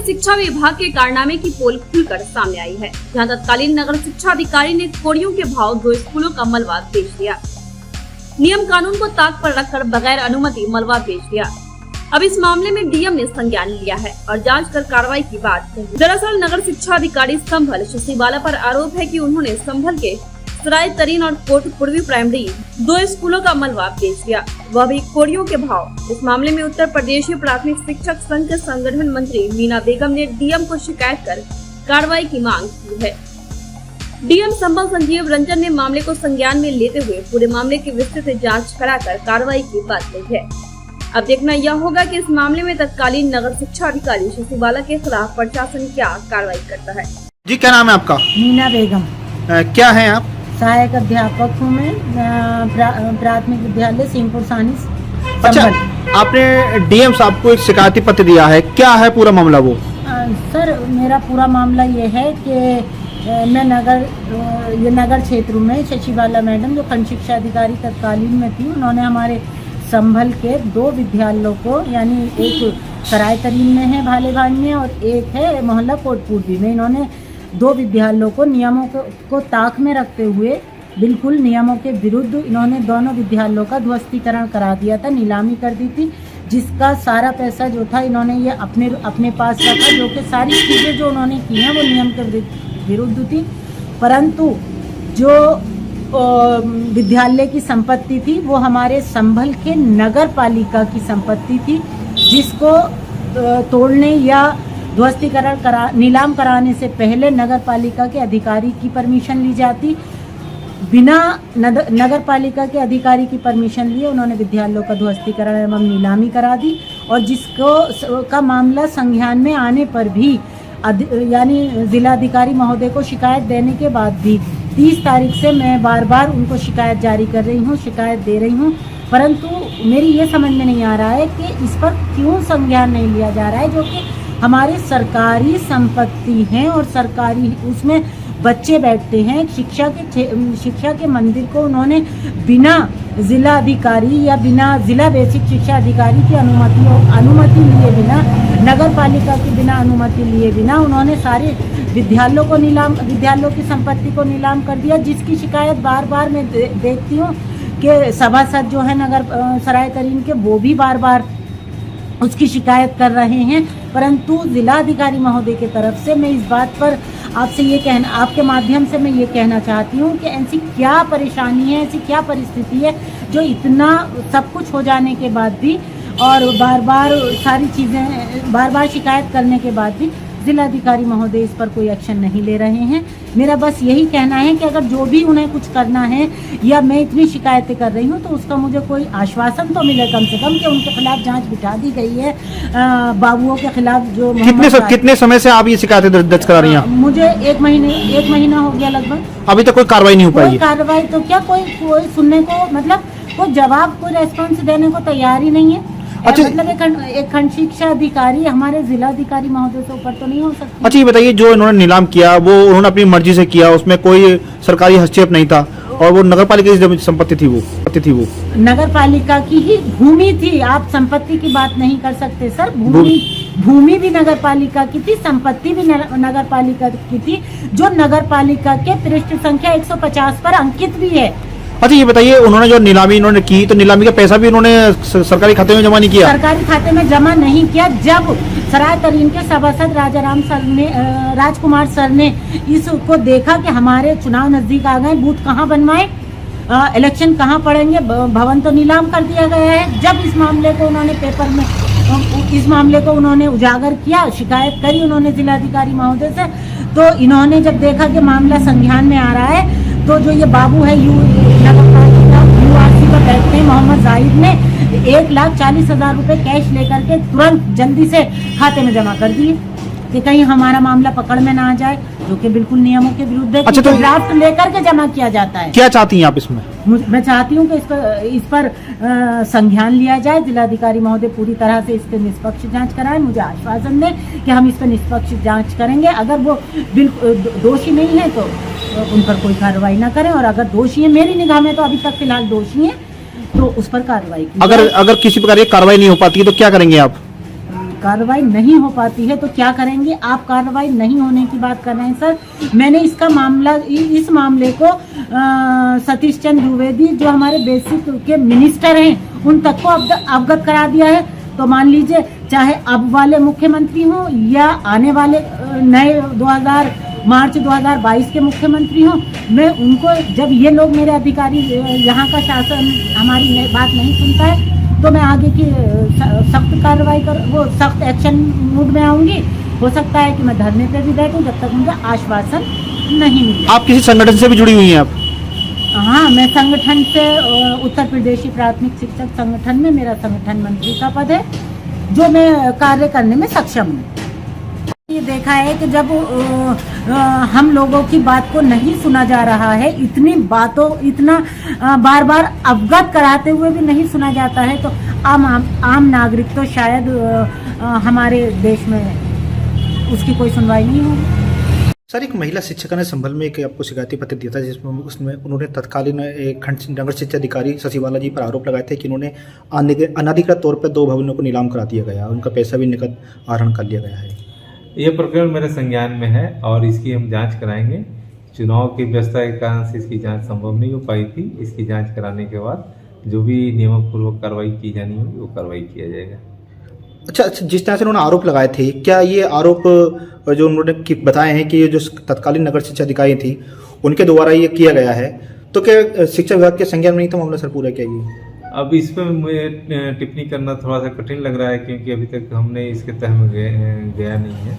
में शिक्षा विभाग के कारनामे की पोल खुलकर सामने आई है, जहां तत्कालीन नगर शिक्षा अधिकारी ने कोड़ियों के भाव 2 स्कूलों का मलबा बेच दिया। नियम कानून को ताक पर रखकर बगैर अनुमति मलबा बेच दिया। अब इस मामले में डीएम ने संज्ञान लिया है और जांच कर कार्रवाई की बात कही। दरअसल नगर शिक्षा अधिकारी संभल शशिबाला पर आरोप है कि उन्होंने संभल के सराय तरीन और कोट पूर्वी प्राइमरी 2 स्कूलों का मलबा बेच दिया, वह भी कोड़ियों के भाव। इस मामले में उत्तर प्रदेशीय प्राथमिक शिक्षक संघ के संगठन मंत्री मीना बेगम ने डीएम को शिकायत कर कार्रवाई की मांग की है। डीएम संभल संजीव रंजन ने मामले को संज्ञान में लेते हुए पूरे मामले की विस्तृत जांच कराकर कार्रवाई की बात कही है। अब देखना यह होगा कि इस मामले में तत्कालीन नगर शिक्षा अधिकारी शशिबाला के खिलाफ प्रशासन क्या कार्रवाई करता है। जी क्या नाम है आपका? मीना बेगम। क्या है आप? सहायक अध्यापक हूँ मैं, प्राथमिक विद्यालय सिंहपुर सानी। अच्छा, आपने डीएम साहब को एक शिकायती पत्र दिया है, क्या है पूरा मामला वो? सर मेरा पूरा मामला ये है कि मैं नगर क्षेत्र में शशिबाला मैडम जो खंड शिक्षा अधिकारी तत्कालीन में थी, उन्होंने हमारे संभल के 2 विद्यालयों को, यानी एक सराय तरीन में है भालेभान में और एक है मोहल्ला कोटपूर्वी में, इन्होंने 2 विद्यालयों को नियमों को ताक में रखते हुए बिल्कुल नियमों के विरुद्ध इन्होंने दोनों विद्यालयों का ध्वस्तीकरण करा दिया था, नीलामी कर दी थी, जिसका सारा पैसा जो था इन्होंने ये अपने पास रखा, जो कि सारी चीज़ें जो उन्होंने की हैं वो नियम के विरुद्ध थी। परंतु जो विद्यालय की संपत्ति थी वो हमारे संभल के नगर पालिका की संपत्ति थी, जिसको तोड़ने या ध्वस्तीकरण नीलाम कराने से पहले नगर पालिका के अधिकारी की परमिशन ली जाती। बिना नगर पालिका के अधिकारी की परमिशन लिए उन्होंने विद्यालयों का ध्वस्तीकरण एवं नीलामी करा दी, और जिसको का मामला संज्ञान में आने पर भी यानी जिलाधिकारी महोदय को शिकायत देने के बाद भी 30 तारीख से मैं बार बार उनको शिकायत जारी कर रही हूँ, शिकायत दे रही हूँ, परंतु मेरी ये समझ में नहीं आ रहा है कि इस पर क्यों संज्ञान नहीं लिया जा रहा है, जो कि हमारी सरकारी संपत्ति हैं और सरकारी उसमें बच्चे बैठते हैं। शिक्षा के मंदिर को उन्होंने बिना जिला अधिकारी या बिना जिला बेसिक शिक्षा अधिकारी की अनुमति लिए बिना, नगर पालिका की बिना अनुमति लिए बिना उन्होंने सारे विद्यालयों की संपत्ति को नीलाम कर दिया, जिसकी शिकायत बार बार मैं देखती हूँ कि सभासद जो है नगर सराय तरीन के वो भी बार बार उसकी शिकायत कर रहे हैं। परंतु जिलाधिकारी महोदय की तरफ से मैं इस बात पर आपके माध्यम से मैं ये कहना चाहती हूँ कि ऐसी क्या परेशानी है, ऐसी क्या परिस्थिति है जो इतना सब कुछ हो जाने के बाद भी और बार बार शिकायत करने के बाद भी जिलाधिकारी महोदय इस पर कोई एक्शन नहीं ले रहे हैं। मेरा बस यही कहना है कि अगर जो भी उन्हें कुछ करना है या मैं इतनी शिकायतें कर रही हूँ तो उसका मुझे कोई आश्वासन तो मिले कम से कम कि उनके खिलाफ जांच बिठा दी गई है। बाबुओं के खिलाफ जो कितने समय से आप ये शिकायतें दर्ज करा रही हैं? मुझे एक महीना हो गया लगभग। अभी तक कोई कार्रवाई नहीं हो पाई? कार्रवाई तो क्या, कोई सुनने को मतलब कोई जवाब, कोई रेस्पॉन्स देने को तैयार ही नहीं है। अच्छा, मतलब एक खंड शिक्षा अधिकारी हमारे जिलाधिकारी महोदय से ऊपर तो नहीं हो सकती। अच्छा ये बताइए, जो इन्होंने नीलाम किया वो उन्होंने अपनी मर्जी से किया, उसमें कोई सरकारी हस्तक्षेप नहीं था और वो नगर पालिका की संपत्ति थी वो नगर पालिका की ही भूमि थी। आप संपत्ति की बात नहीं कर सकते सर। भूमि भी नगर पालिका की थी, संपत्ति भी नगर पालिका की थी, जो नगर पालिका के पृष्ठ संख्या 150 पर अंकित भी है। अच्छा ये बताइए, उन्होंने जो नीलामी इन्होंने की तो नीलामी का पैसा भी उन्होंने सरकारी खाते में जमा नहीं किया? सरकारी खाते में जमा नहीं किया। जब सराय तरीन के सभासद राजकुमार सर ने इसको देखा कि हमारे चुनाव नजदीक आ गए, बूथ कहाँ बनवाए, इलेक्शन कहाँ पड़ेंगे, भवन तो नीलाम कर दिया गया है। जब इस मामले को उन्होंने पेपर में उन्होंने उजागर किया, शिकायत करी उन्होंने जिलाधिकारी महोदय से, तो इन्होंने जब देखा कि मामला संज्ञान में आ रहा है तो जो ये बाबू है यूआरसी पर बैठते हैं मोहम्मद जाहिद ने 1,40,000 रुपए कैश लेकर के तुरंत जल्दी से खाते में जमा कर दिए कि कहीं हमारा मामला पकड़ में ना आ जाए, जो कि बिल्कुल नियमों के विरुद्ध है। अच्छा, तो ड्राफ्ट लेकर के जमा किया जाता है। क्या चाहती हैं आप इसमें? मैं चाहती हूँ कि इस पर संज्ञान लिया जाए, जिलाधिकारी महोदय पूरी तरह से इस पर निष्पक्ष जांच कराएं, मुझे आश्वासन दें कि हम इस पर निष्पक्ष जांच करेंगे। अगर वो बिल्कुल दोषी नहीं है तो उन पर कोई कार्रवाई ना करें, और अगर दोषी है, मेरी निगाह में तो अभी तक फिलहाल दोषी है, तो उस पर कार्रवाई की। अगर किसी प्रकार की कार्रवाई नहीं हो पाती है तो क्या करेंगे आप? कार्रवाई नहीं हो पाती है तो क्या करेंगे आप? कार्रवाई नहीं होने की बात कर रहे हैं सर। मैंने इस मामले को सतीश चंद्र द्विवेदी जो हमारे बेसिक के मिनिस्टर हैं उन तक को अवगत करा दिया है। तो मान लीजिए चाहे अब वाले मुख्यमंत्री हों या आने वाले नए मार्च 2022 के मुख्यमंत्री हों, मैं उनको, जब ये लोग मेरे अधिकारी यहाँ का शासन हमारी बात नहीं सुनता है तो मैं आगे की सख्त कार्रवाई सख्त एक्शन मूड में आऊंगी। हो सकता है कि मैं धरने पे भी बैठूं जब तक मुझे आश्वासन नहीं मिले। आप किसी संगठन से भी जुड़ी हुई हैं आप? हाँ, मैं संगठन से उत्तर प्रदेशी प्राथमिक शिक्षक संगठन में मेरा संगठन मंत्री का पद है जो मैं कार्य करने में सक्षम हूँ। ये देखा है कि जब हम लोगों की बात को नहीं सुना जा रहा है, इतना बार बार अवगत कराते हुए भी नहीं सुना जाता है तो आम नागरिक तो शायद हमारे देश में उसकी कोई सुनवाई नहीं होगी। सर, एक महिला शिक्षिका ने संभल में एक आपको शिकायती पत्र दिया था जिसमें उन्होंने तत्कालीन एक खंड नगर शिक्षा अधिकारी शशिवाला जी पर आरोप लगाए थे कि उन्होंने अनाधिकृत तौर पर 2 भवनों को नीलाम करा दिया गया, उनका पैसा भी नकद आहरण कर लिया गया है। ये प्रकरण मेरे संज्ञान में है और इसकी हम जांच कराएंगे। चुनाव की व्यवस्था के कारण से इसकी जांच संभव नहीं हो पाई थी। इसकी जांच कराने के बाद जो भी नियमपूर्वक कार्रवाई की जानी होगी वो कार्रवाई किया जाएगा। अच्छा, जिस तरह से उन्होंने आरोप लगाए थे, क्या ये आरोप जो उन्होंने बताए हैं कि ये जो तत्कालीन नगर शिक्षा अधिकारी थी उनके द्वारा ये किया गया है, तो क्या शिक्षा विभाग के संज्ञान में नहीं था मामला सर पूरा? क्या ये अब इस पर मुझे टिप्पणी करना थोड़ा सा कठिन लग रहा है क्योंकि अभी तक हमने इसके तह में गया नहीं है।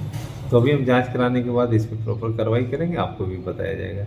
तो अभी हम जांच कराने के बाद इस पर प्रॉपर कार्रवाई करेंगे, आपको भी बताया जाएगा।